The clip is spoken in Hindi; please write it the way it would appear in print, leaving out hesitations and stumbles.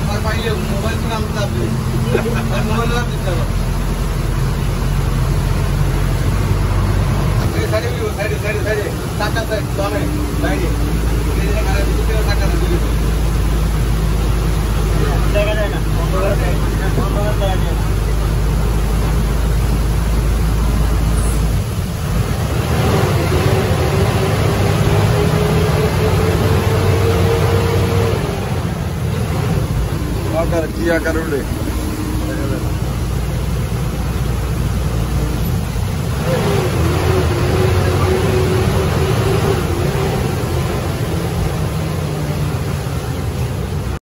मोबाइल नाम mobile side side side side टाका साइड साइड দেখা যায় না क्या करूँ